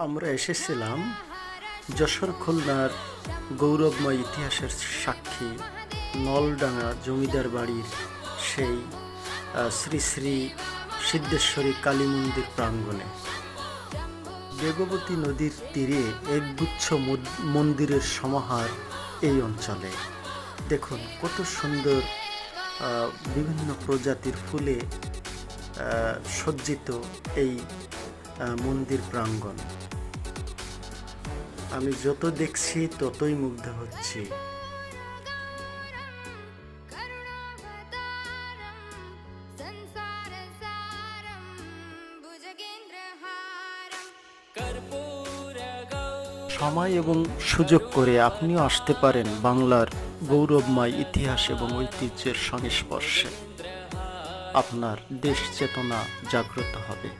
আমরা এসেছিলাম যশোর খুলনার গৌরবময় ইতিহাসের সাক্ষী নলডাঙ্গা জমিদার বাড়ির সেই শ্রী শ্রী সিদ্ধেশ্বরী কালী মন্দির প্রাঙ্গণে। বেগবতী নদীর তীরে একগুচ্ছ মন্দিরের সমাহার এই অঞ্চলে। দেখুন কত সুন্দর বিভিন্ন প্রজাতির ফুলে সজ্জিত এই মন্দির প্রাঙ্গণ। আমি যত দেখছি ততই মুগ্ধ হচ্ছি। সময় এবং সুযোগ করে আপনিও আসতে পারেন বাংলার গৌরবময় ইতিহাস এবং ঐতিহ্যের সংস্পর্শে। আপনার দেশ চেতনা জাগ্রত হবে।